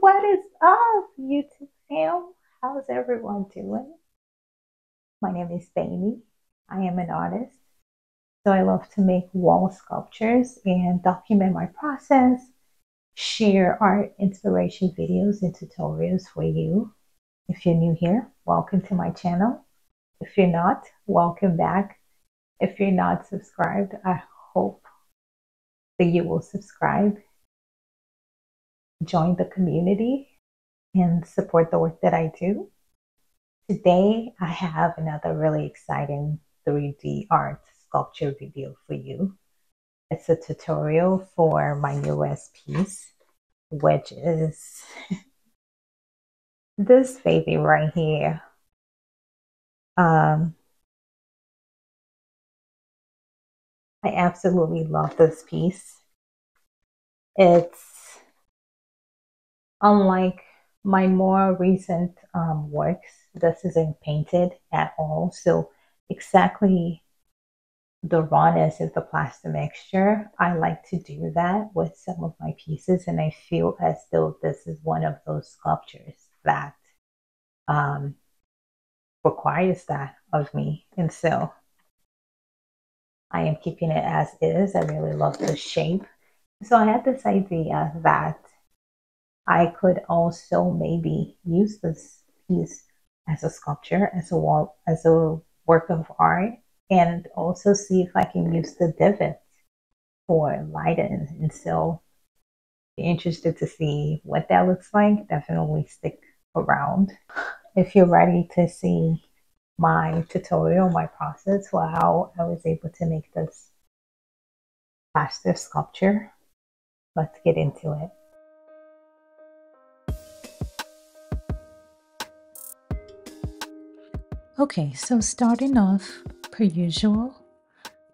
What is up, YouTube fam? How's everyone doing? My name is Bailey. I am an artist, so I love to make wall sculptures and document my process, share art inspiration videos and tutorials for you. If you're new here, welcome to my channel. If you're not, welcome back. If you're not subscribed, I hope that you will subscribe, join the community, and support the work that I do. Today, I have another really exciting 3D art sculpture video for you. It's a tutorial for my newest piece, which is this baby right here. I absolutely love this piece. It's unlike my more recent works. This isn't painted at all, so exactly the rawness of the plaster mixture. I like to do that with some of my pieces, and I feel as though this is one of those sculptures that requires that of me, and so I am keeping it as is. I really love the shape, so I had this idea that I could also maybe use this piece as a sculpture, as a wall, as a work of art, and also see if I can use the divots for lighting. And so, if you're interested to see what that looks like, definitely stick around. If you're ready to see my tutorial, my process for how I was able to make this plaster sculpture, let's get into it. Okay, so starting off per usual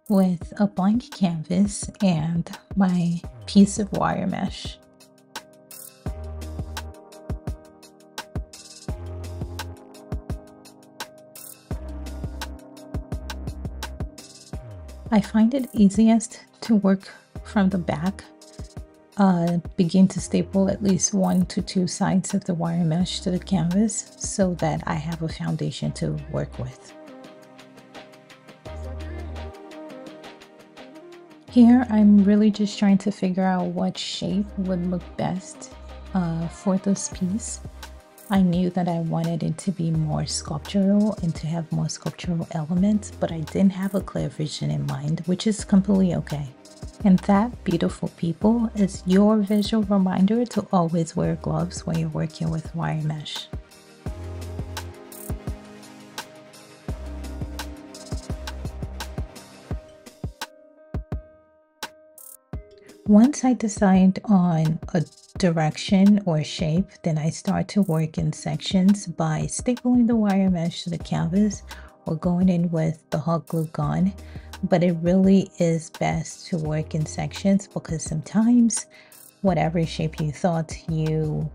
with a blank canvas and my piece of wire mesh. I find it easiest to work from the back. Begin to staple at least 1 to 2 sides of the wire mesh to the canvas so that I have a foundation to work with. Here I'm really just trying to figure out what shape would look best for this piece. I knew that I wanted it to be more sculptural and to have more sculptural elements, but I didn't have a clear vision in mind, which is completely okay. And that, beautiful people, is your visual reminder to always wear gloves when you're working with wire mesh. Once I decide on a direction or shape, then I start to work in sections by stapling the wire mesh to the canvas or going in with the hot glue gun. But it really is best to work in sections because sometimes whatever shape you thought you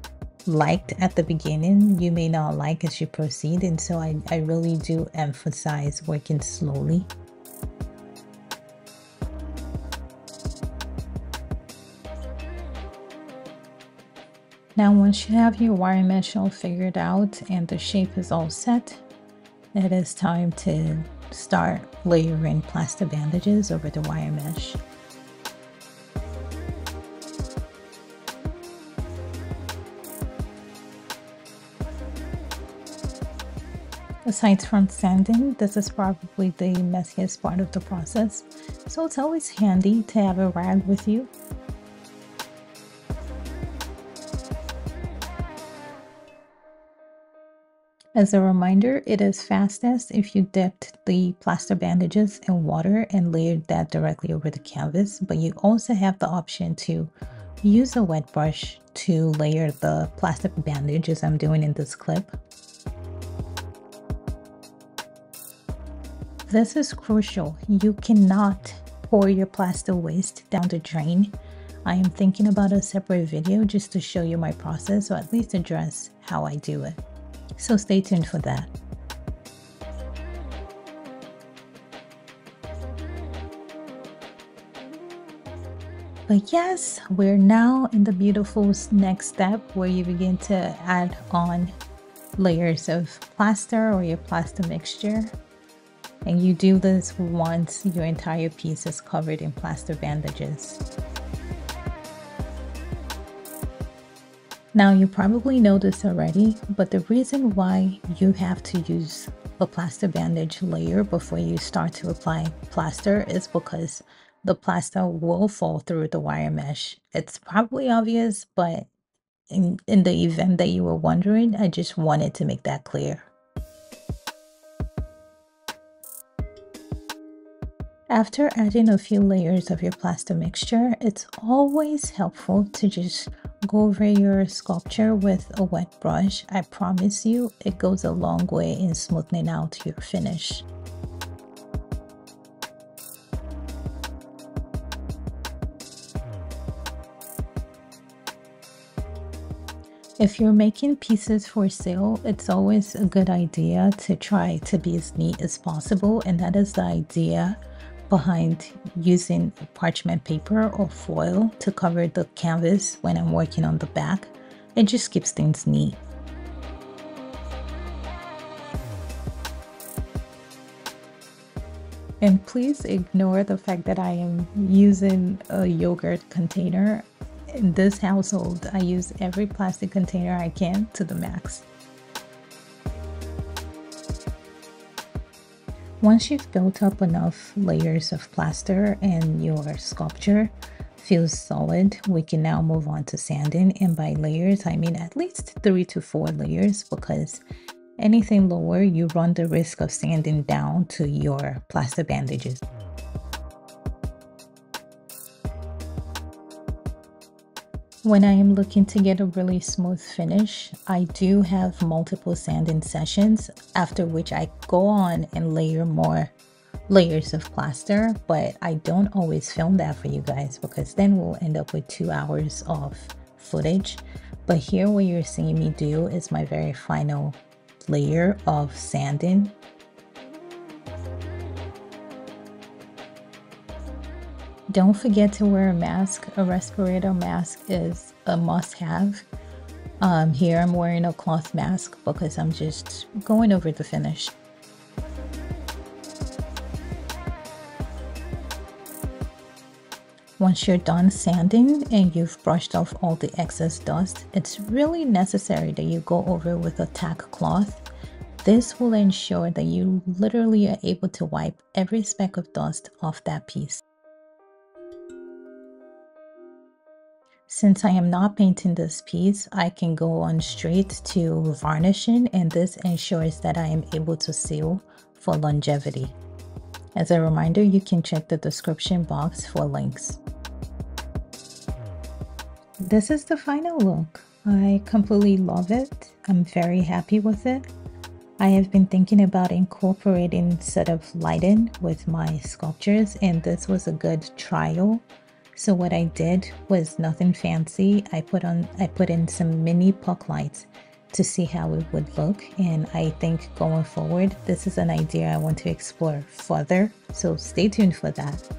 liked at the beginning, you may not like as you proceed. And so I really do emphasize working slowly. Now, once you have your wire mesh all figured out and the shape is all set, it is time to start layering plaster bandages over the wire mesh. Aside from sanding, this is probably the messiest part of the process, so it's always handy to have a rag with you. As a reminder, it is fastest if you dipped the plaster bandages in water and layered that directly over the canvas, but you also have the option to use a wet brush to layer the plastic bandages I'm doing in this clip. This is crucial. You cannot pour your plaster waste down the drain. I am thinking about a separate video just to show you my process, or at least address how I do it. So stay tuned for that. But yes, we're now in the beautiful next step where you begin to add on layers of plaster or your plaster mixture. And you do this once your entire piece is covered in plaster bandages. Now you probably know this already, but the reason why you have to use a plaster bandage layer before you start to apply plaster is because the plaster will fall through the wire mesh. It's probably obvious, but in the event that you were wondering, I just wanted to make that clear. After adding a few layers of your plaster mixture, it's always helpful to just go over your sculpture with a wet brush. I promise you, it goes a long way in smoothing out your finish. If you're making pieces for sale, it's always a good idea to try to be as neat as possible, and that is the idea behind using parchment paper or foil to cover the canvas when I'm working on the back. It just keeps things neat. And please ignore the fact that I am using a yogurt container. In this household, I use every plastic container I can to the max. Once you've built up enough layers of plaster and your sculpture feels solid, we can now move on to sanding. And by layers, I mean at least 3 to 4 layers, because anything lower, you run the risk of sanding down to your plaster bandages. When I am looking to get a really smooth finish, I do have multiple sanding sessions, after which I go on and layer more layers of plaster, but I don't always film that for you guys because then we'll end up with 2 hours of footage. But here what you're seeing me do is my very final layer of sanding. Don't forget to wear a mask. A respirator mask is a must-have. Here I'm wearing a cloth mask because I'm just going over the finish. Once you're done sanding and you've brushed off all the excess dust, it's really necessary that you go over with a tack cloth. This will ensure that you literally are able to wipe every speck of dust off that piece. Since I am not painting this piece, I can go on straight to varnishing, and this ensures that I am able to seal for longevity. As a reminder, you can check the description box for links. This is the final look. I completely love it. I'm very happy with it. I have been thinking about incorporating sort of lighting with my sculptures, and this was a good trial. So what I did was nothing fancy. I put in some mini puck lights to see how it would look, and I think going forward this is an idea I want to explore further, so stay tuned for that.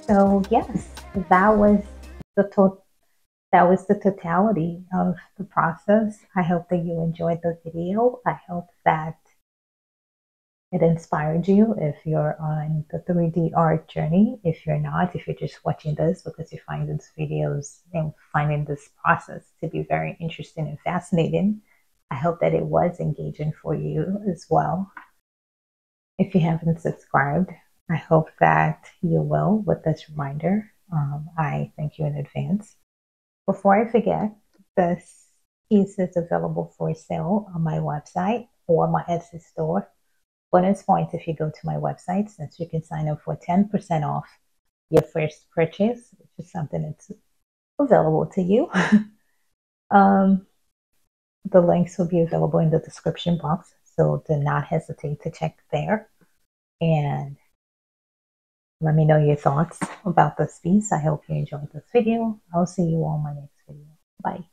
So yes, that was the totality of the process. I hope that you enjoyed the video. I hope that it inspired you if you're on the 3D art journey. If you're not, if you're just watching this because you find these videos and finding this process to be very interesting and fascinating, I hope that it was engaging for you as well. If you haven't subscribed, I hope that you will with this reminder. I thank you in advance. Before I forget, this piece is available for sale on my website or my Etsy store. Bonus points if you go to my website, since you can sign up for 10% off your first purchase, which is something that's available to you. The links will be available in the description box, so do not hesitate to check there. And let me know your thoughts about this piece. I hope you enjoyed this video. I'll see you on my next video. Bye.